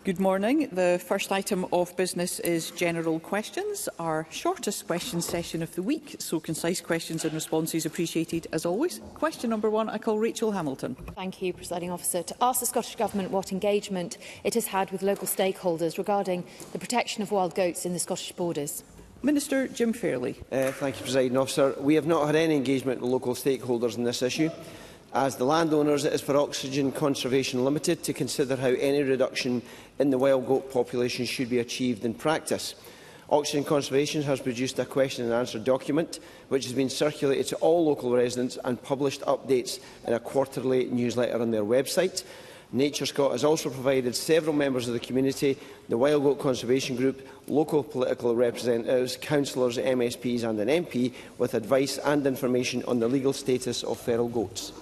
Good morning. The first item of business is general questions, our shortest question session of the week, so concise questions and responses appreciated as always. Question number 1, I call Rachel Hamilton. Thank you, Presiding Officer. To ask the Scottish Government what engagement it has had with local stakeholders regarding the protection of wild goats in the Scottish borders. Minister Jim Fairley. Thank you, Presiding Officer. We have not had any engagement with local stakeholders on this issue. As the landowners, it is for Oxygen Conservation Limited to consider how any reduction in the wild goat population should be achieved in practice. Oxygen Conservation has produced a question and answer document which has been circulated to all local residents and published updates in a quarterly newsletter on their website. NatureScot has also provided several members of the community, the Wild Goat Conservation Group, local political representatives, councillors, MSPs and an MP with advice and information on the legal status of feral goats.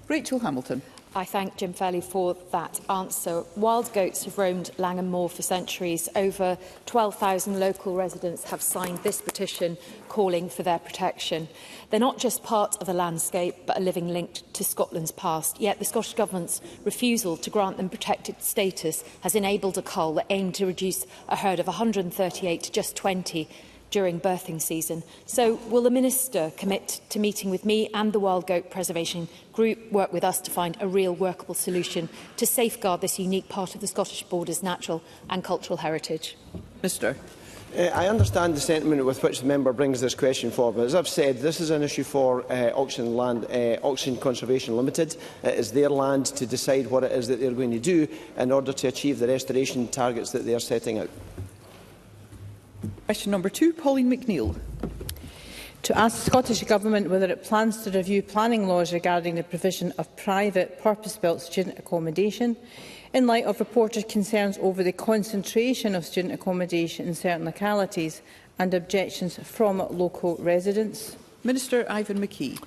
Rachel Hamilton. I thank Jim Fairley for that answer. Wild goats have roamed Langham Moor for centuries. Over 12,000 local residents have signed this petition calling for their protection. They're not just part of the landscape, but a living link to Scotland's past. Yet the Scottish Government's refusal to grant them protected status has enabled a cull that aimed to reduce a herd of 138 to just 20 during birthing season. So will the Minister commit to meeting with me and the Wild Goat Preservation Group, work with us to find a real workable solution to safeguard this unique part of the Scottish Borders' natural and cultural heritage? Minister. I understand the sentiment with which the member brings this question forward, but as I've said, this is an issue for Oxygen Conservation Limited. It is their land to decide what it is that they are going to do in order to achieve the restoration targets that they are setting out. Question number 2, Pauline McNeill. To ask the Scottish Government whether it plans to review planning laws regarding the provision of private purpose-built student accommodation in light of reported concerns over the concentration of student accommodation in certain localities and objections from local residents. Minister Ivan McKee.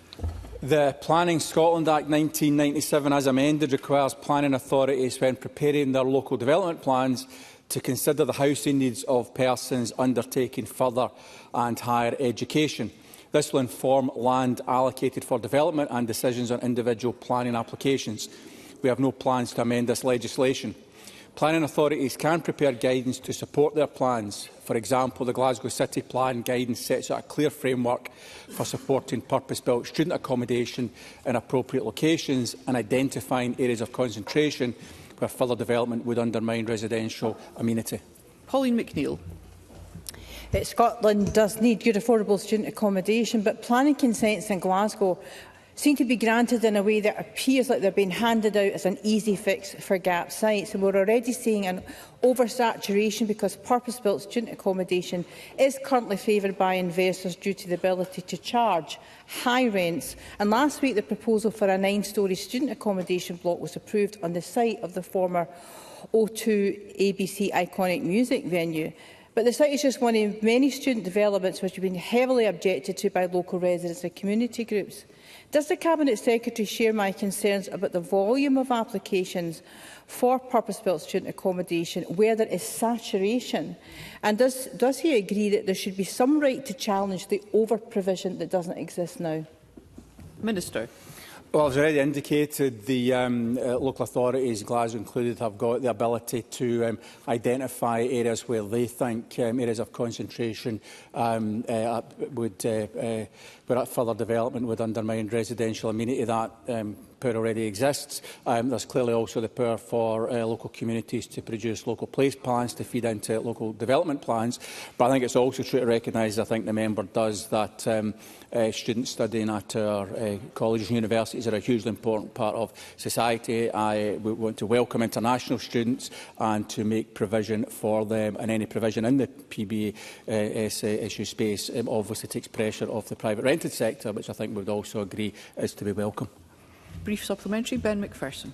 The Planning Scotland Act 1997, as amended, requires planning authorities, when preparing their local development plans, to consider the housing needs of persons undertaking further and higher education. This will inform land allocated for development and decisions on individual planning applications. We have no plans to amend this legislation. Planning authorities can prepare guidance to support their plans. For example, the Glasgow City Plan guidance sets out a clear framework for supporting purpose-built student accommodation in appropriate locations and identifying areas of concentration where further development would undermine residential amenity. Pauline McNeill. Scotland does need good affordable student accommodation, but planning consents in Glasgow seem to be granted in a way that appears like they're being handed out as an easy fix for gap sites. And we're already seeing an oversaturation because purpose-built student accommodation is currently favoured by investors due to the ability to charge high rents. And last week, the proposal for a 9-storey student accommodation block was approved on the site of the former O2 ABC iconic music venue. But the site is just one of many student developments which have been heavily objected to by local residents and community groups. Does the Cabinet Secretary share my concerns about the volume of applications for purpose-built student accommodation where there is saturation? And does he agree that there should be some right to challenge the over-provision that doesn't exist now? Minister. Well, as already indicated, the local authorities, Glasgow included, have got the ability to identify areas where they think areas of concentration where further development would undermine residential amenity. That power already exists. There's clearly also the power for local communities to produce local place plans to feed into local development plans. But I think it's also true to recognise, I think the member does, that students studying at our colleges and universities are a hugely important part of society. I want to welcome international students and to make provision for them, and any provision in the PBS issue space obviously takes pressure off the private rented sector, which I think we would also agree is to be welcome. Brief supplementary, Ben McPherson.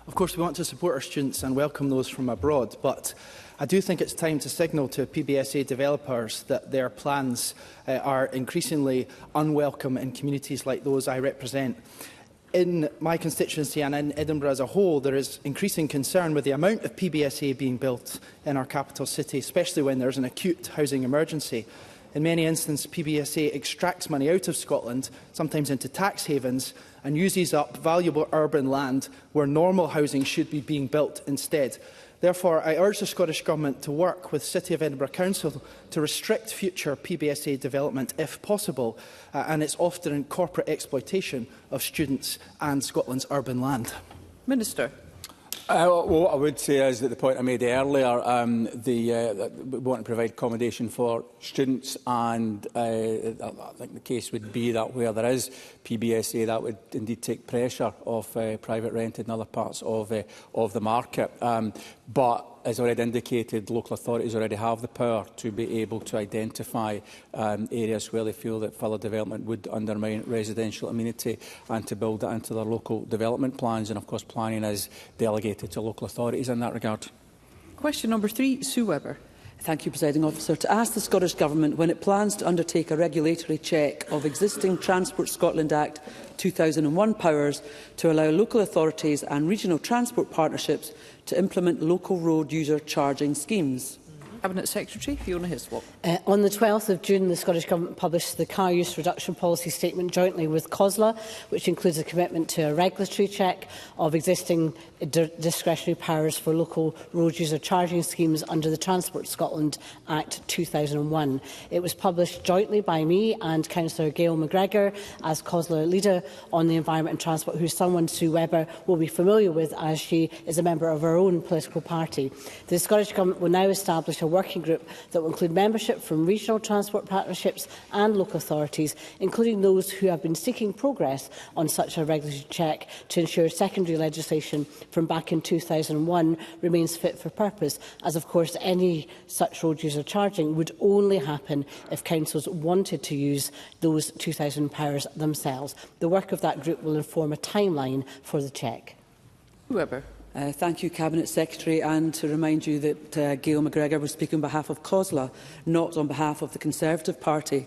Of course, we want to support our students and welcome those from abroad, but I do think it's time to signal to PBSA developers that their plans are increasingly unwelcome in communities like those I represent. In my constituency and in Edinburgh as a whole, there is increasing concern with the amount of PBSA being built in our capital city, especially when there is an acute housing emergency. In many instances, PBSA extracts money out of Scotland, sometimes into tax havens, and uses up valuable urban land where normal housing should be being built instead. Therefore, I urge the Scottish Government to work with City of Edinburgh Council to restrict future PBSA development if possible, and its often in corporate exploitation of students and Scotland's urban land. Minister. What I would say is that the point I made earlier, that we want to provide accommodation for students, and I think the case would be that where there is PBSA, that would indeed take pressure off private rented and other parts of the market. But as already indicated, local authorities already have the power to be able to identify areas where they feel that further development would undermine residential amenity and to build that into their local development plans. And of course, planning is delegated to local authorities in that regard. Question number 3, Sue Webber. Thank you, Presiding Officer. To ask the Scottish Government when it plans to undertake a regulatory check of existing Transport Scotland Act 2001 powers to allow local authorities and regional transport partnerships to implement local road user charging schemes. Cabinet Secretary Fiona Hislop. On the 12th of June, the Scottish Government published the car use reduction policy statement jointly with COSLA, which includes a commitment to a regulatory check of existing discretionary powers for local road user charging schemes under the Transport Scotland Act 2001. It was published jointly by me and Councillor Gail McGregor as COSLA leader on the environment and transport, who someone Sue Webber will be familiar with as she is a member of her own political party. The Scottish Government will now establish a working group that will include membership from regional transport partnerships and local authorities, including those who have been seeking progress on such a regulatory check to ensure secondary legislation from back in 2001 remains fit for purpose, as of course any such road user charging would only happen if councils wanted to use those 2000 powers themselves. The work of that group will inform a timeline for the check. Webber. Thank you, Cabinet Secretary, and to remind you that Gail McGregor was speaking on behalf of COSLA, not on behalf of the Conservative Party.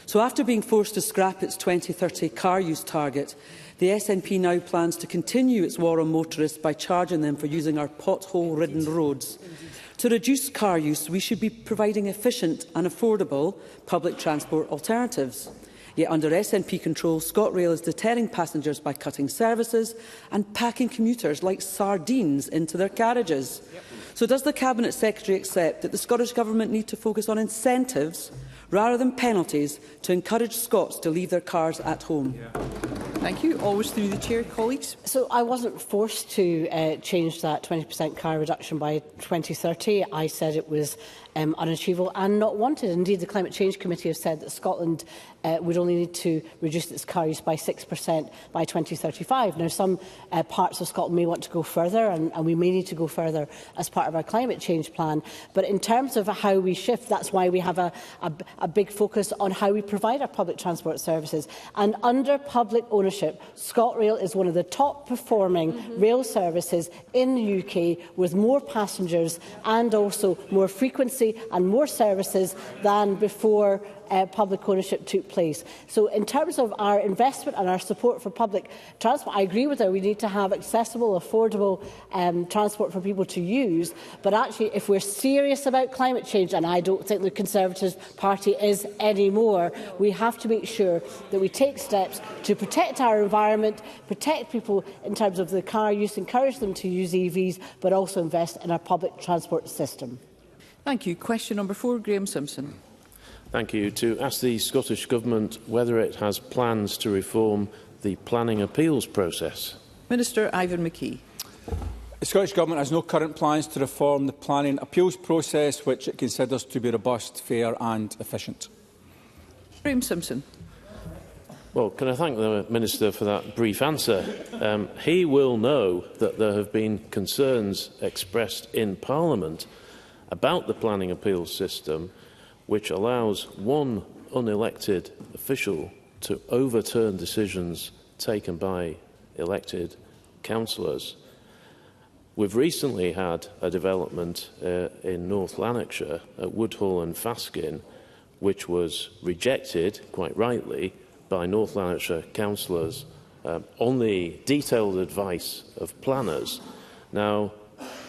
So after being forced to scrap its 2030 car use target, the SNP now plans to continue its war on motorists by charging them for using our pothole-ridden roads. To reduce car use, we should be providing efficient and affordable public transport alternatives. Yet under SNP control, ScotRail is deterring passengers by cutting services and packing commuters like sardines into their carriages. So does the Cabinet Secretary accept that the Scottish Government need to focus on incentives rather than penalties to encourage Scots to leave their cars at home? Thank you. Always through the chair, colleagues. So I wasn't forced to change that 20% car reduction by 2030. I said it was unachievable and not wanted. Indeed, the Climate Change Committee have said that Scotland would only need to reduce its car use by 6% by 2035. Now, some parts of Scotland may want to go further, and we may need to go further as part of our climate change plan. But in terms of how we shift, that's why we have a big focus on how we provide our public transport services. And under public ownership, ScotRail is one of the top performing rail services in the UK, with more passengers and also more frequency and more services than before public ownership took place. So in terms of our investment and our support for public transport, I agree with her. We need to have accessible, affordable transport for people to use. But actually, if we're serious about climate change, and I don't think the Conservative Party is anymore, we have to make sure that we take steps to protect our environment, protect people in terms of the car use, encourage them to use EVs, but also invest in our public transport system. Thank you. Question number 4, Graham Simpson. Thank you. To ask the Scottish Government whether it has plans to reform the planning appeals process. Minister Ivan McKee. The Scottish Government has no current plans to reform the planning appeals process, which it considers to be robust, fair and efficient. Graham Simpson. Well, can I thank the Minister for that brief answer? He will know that there have been concerns expressed in Parliament about the planning appeals system, which allows one unelected official to overturn decisions taken by elected councillors. We've recently had a development in North Lanarkshire at Woodhull and Faskin, which was rejected, quite rightly, by North Lanarkshire councillors on the detailed advice of planners. Now,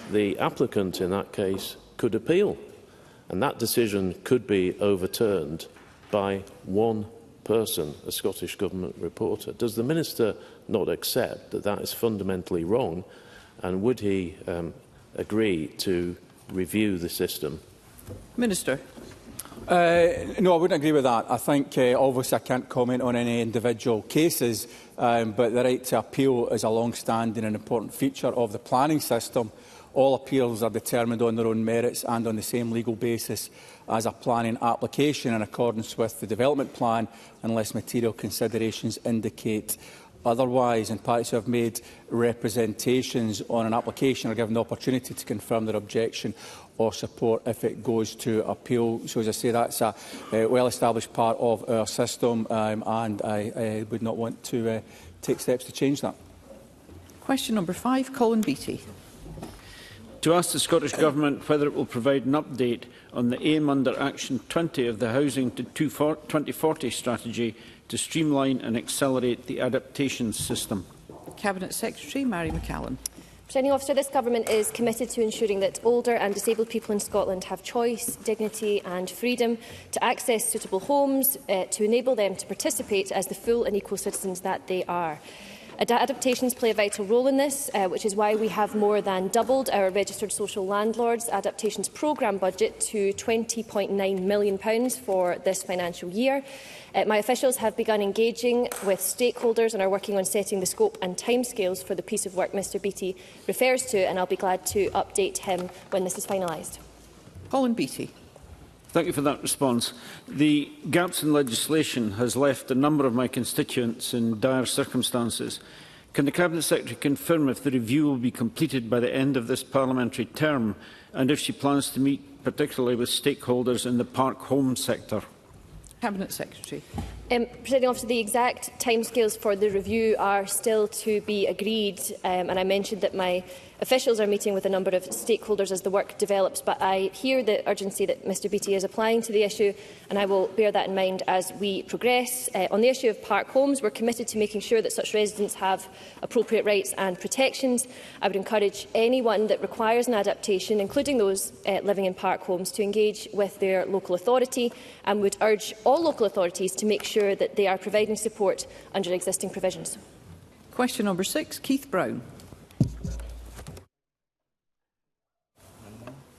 the applicant in that case could appeal, and that decision could be overturned by one person, a Scottish Government reporter. Does the Minister not accept that that is fundamentally wrong, and would he agree to review the system? Minister. No, I wouldn't agree with that. I think, obviously, I can't comment on any individual cases, but the right to appeal is a long-standing and important feature of the planning system. All appeals are determined on their own merits and on the same legal basis as a planning application in accordance with the development plan, unless material considerations indicate otherwise. And parties who have made representations on an application are given the opportunity to confirm their objection or support if it goes to appeal. So, as I say, that's a well-established part of our system, and I would not want to take steps to change that. Question number 5, Colin Beattie. To ask the Scottish Government whether it will provide an update on the aim under Action 20 of the Housing to 2040 strategy to streamline and accelerate the adaptation system. Cabinet Secretary Mary McCallan. Presiding Officer, this Government is committed to ensuring that older and disabled people in Scotland have choice, dignity and freedom to access suitable homes, to enable them to participate as the full and equal citizens that they are. Adaptations play a vital role in this, which is why we have more than doubled our registered social landlords adaptations programme budget to £20.9 million for this financial year. My officials have begun engaging with stakeholders and are working on setting the scope and timescales for the piece of work Mr Beattie refers to, and I'll be glad to update him when this is finalised. Colin Beattie. Thank you for that response. The gaps in legislation has left a number of my constituents in dire circumstances. Can the Cabinet Secretary confirm if the review will be completed by the end of this parliamentary term, and if she plans to meet particularly with stakeholders in the park home sector? Cabinet Secretary. Presiding Officer, the exact timescales for the review are still to be agreed, and I mentioned that my officials are meeting with a number of stakeholders as the work develops, but I hear the urgency that Mr Beattie is applying to the issue, and I will bear that in mind as we progress. On the issue of park homes, we're committed to making sure that such residents have appropriate rights and protections. I would encourage anyone that requires an adaptation, including those living in park homes, to engage with their local authority, and would urge all local authorities to make sure that they are providing support under existing provisions. Question number 6, Keith Brown.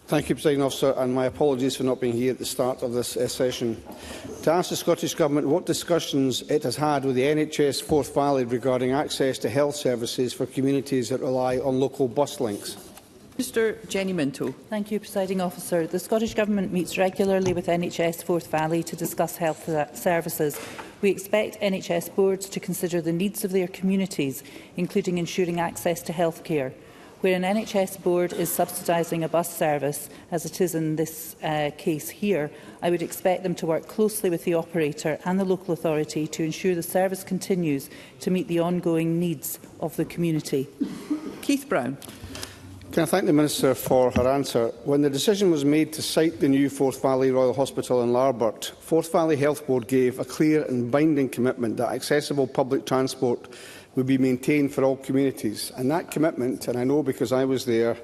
Thank you, Presiding Officer, and my apologies for not being here at the start of this session. To ask the Scottish Government what discussions it has had with the NHS Forth Valley regarding access to health services for communities that rely on local bus links. Mr Jenny Minto. Thank you, Presiding Officer. The Scottish Government meets regularly with NHS Forth Valley to discuss health services. We expect NHS boards to consider the needs of their communities, including ensuring access to healthcare. Where an NHS board is subsidising a bus service, as it is in this case here, I would expect them to work closely with the operator and the local authority to ensure the service continues to meet the ongoing needs of the community. Keith Brown. Can I thank the Minister for her answer? When the decision was made to site the new Forth Valley Royal Hospital in Larbert, Forth Valley Health Board gave a clear and binding commitment that accessible public transport would be maintained for all communities. And that commitment, and I know because I was there,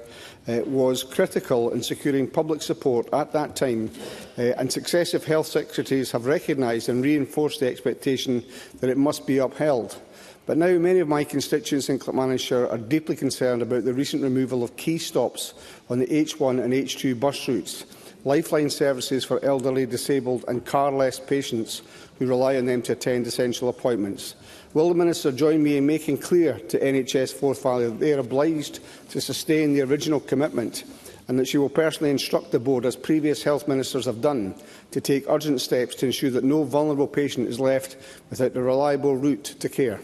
was critical in securing public support at that time, and successive health secretaries have recognised and reinforced the expectation that it must be upheld. But now many of my constituents in Clackmannanshire are deeply concerned about the recent removal of key stops on the H1 and H2 bus routes, lifeline services for elderly, disabled and carless patients who rely on them to attend essential appointments. Will the Minister join me in making clear to NHS Forth Valley that they are obliged to sustain the original commitment, and that she will personally instruct the board, as previous health ministers have done, to take urgent steps to ensure that no vulnerable patient is left without a reliable route to care?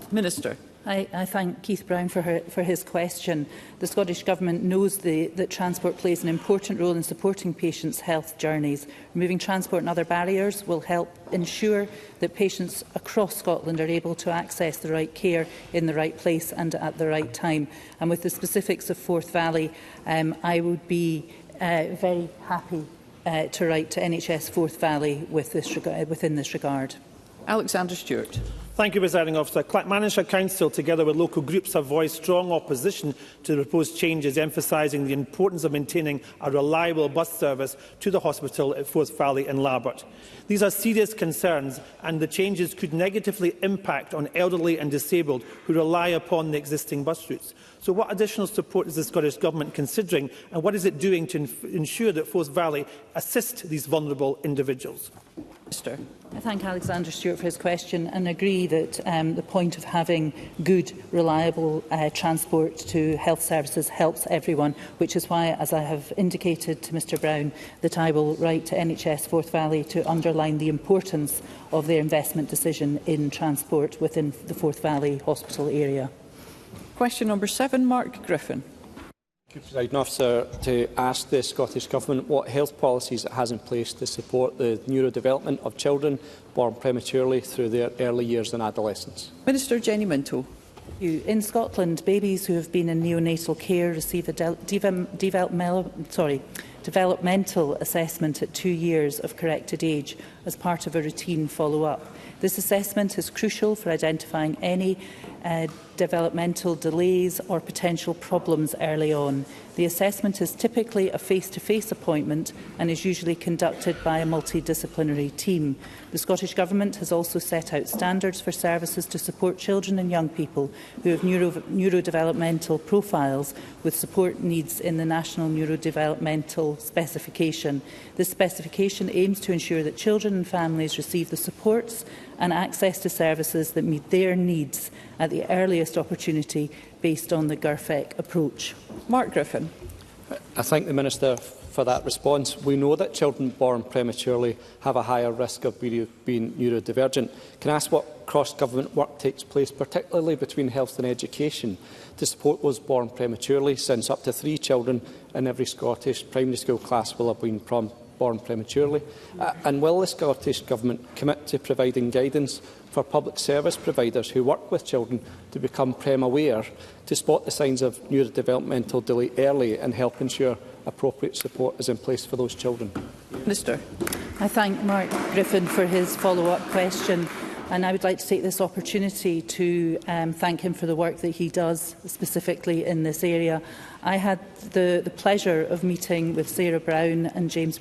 Minister. I thank Keith Brown for his question. The Scottish Government knows that transport plays an important role in supporting patients' health journeys. Removing transport and other barriers will help ensure that patients across Scotland are able to access the right care in the right place and at the right time. And with the specifics of Forth Valley, I would be very happy to write to NHS Forth Valley with within this regard. Alexander Stewart. Thank you, Presiding Officer. Clackmannanshire Council, together with local groups, have voiced strong opposition to the proposed changes, emphasising the importance of maintaining a reliable bus service to the hospital at Forth Valley and Larbert. These are serious concerns, and the changes could negatively impact on elderly and disabled who rely upon the existing bus routes. So what additional support is the Scottish Government considering, and what is it doing to ensure that Forth Valley assist these vulnerable individuals? Minister. I thank Alexander Stewart for his question and agree that the point of having good, reliable transport to health services helps everyone, which is why, as I have indicated to Mr Brown, that I will write to NHS Forth Valley to underline the importance of their investment decision in transport within the Forth Valley Hospital area. Question number 7, Mark Griffin. Presiding Officer, to ask the Scottish Government what health policies it has in place to support the neurodevelopment of children born prematurely through their early years and adolescence. Minister Jenny Minto. In Scotland, babies who have been in neonatal care receive a developmental assessment at 2 years of corrected age as part of a routine follow-up. This assessment is crucial for identifying any developmental delays or potential problems early on. The assessment is typically a face-to-face appointment and is usually conducted by a multidisciplinary team. The Scottish Government has also set out standards for services to support children and young people who have neurodevelopmental profiles with support needs in the National Neurodevelopmental Specification. This specification aims to ensure that children and families receive the supports and access to services that meet their needs at the earliest opportunity based on the GIRFEC approach. Mark Griffin. I thank the Minister for that response. We know that children born prematurely have a higher risk of being neurodivergent. Can I ask what cross-government work takes place, particularly between health and education, to support those born prematurely, since up to 3 children in every Scottish primary school class will have been born prematurely? And will the Scottish Government commit to providing guidance for public service providers who work with children to become prem-aware, to spot the signs of neurodevelopmental delay early and help ensure appropriate support is in place for those children? Minister. I thank Mark Griffin for his follow-up question, and I would like to take this opportunity to thank him for the work that he does specifically in this area. I had the pleasure of meeting with Sarah Brown and James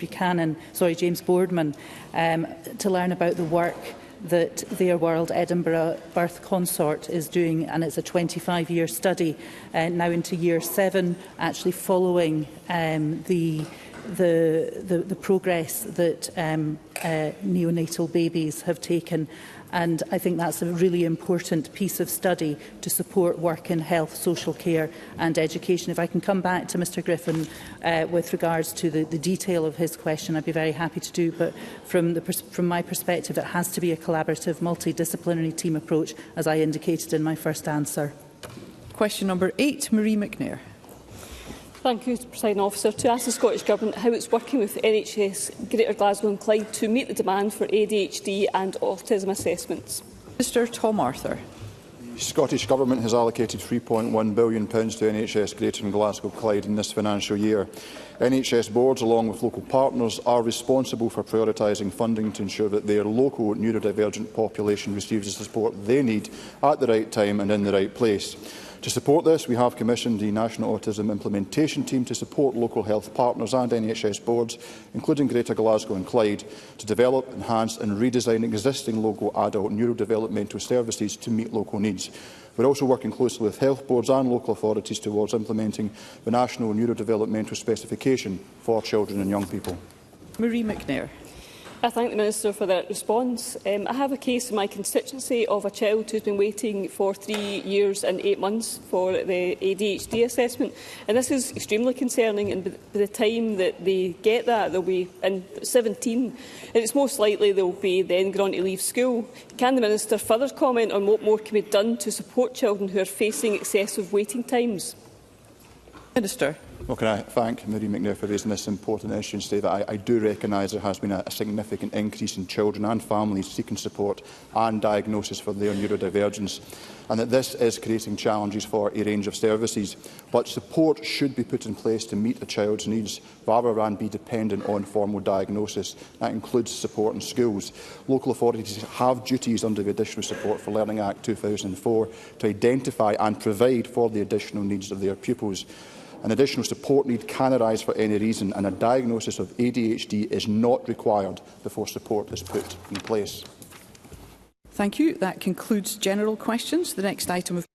Boardman to learn about the work that Their World Edinburgh Birth Consort is doing, and it's a 25-year study now into year 7, actually following the progress that neonatal babies have taken. And I think that's a really important piece of study to support work in health, social care and education. If I can come back to Mr Griffin with regards to the detail of his question, I'd be very happy to do. But from my perspective, it has to be a collaborative, multidisciplinary team approach, as I indicated in my first answer. Question number 8, Marie McNair. Thank you, Presiding Officer. To ask the Scottish Government how it's working with NHS Greater Glasgow and Clyde to meet the demand for ADHD and autism assessments. Mr Tom Arthur. The Scottish Government has allocated £3.1 billion to NHS Greater and Glasgow Clyde in this financial year. NHS boards, along with local partners, are responsible for prioritising funding to ensure that their local neurodivergent population receives the support they need at the right time and in the right place. To support this, we have commissioned the National Autism Implementation Team to support local health partners and NHS boards, including Greater Glasgow and Clyde, to develop, enhance and redesign existing local adult neurodevelopmental services to meet local needs. We are also working closely with health boards and local authorities towards implementing the National Neurodevelopmental Specification for children and young people. Marie McNair. I thank the Minister for that response. I have a case in my constituency of a child who has been waiting for 3 years and 8 months for the ADHD assessment, and this is extremely concerning, and by the time that they get that, they'll be in 17, and it's most likely they'll be then going to leave school. Can the Minister further comment on what more can be done to support children who are facing excessive waiting times? Minister. Well, can I thank Marie McNair for raising this important issue and say that I do recognise there has been a significant increase in children and families seeking support and diagnosis for their neurodivergence. and that this is creating challenges for a range of services. But support should be put in place to meet a child's needs rather than be dependent on formal diagnosis. That includes support in schools. Local authorities have duties under the Additional Support for Learning Act 2004 to identify and provide for the additional needs of their pupils. An additional support need can arise for any reason, and a diagnosis of ADHD is not required before support is put in place. Thank you. That concludes general questions. The next item of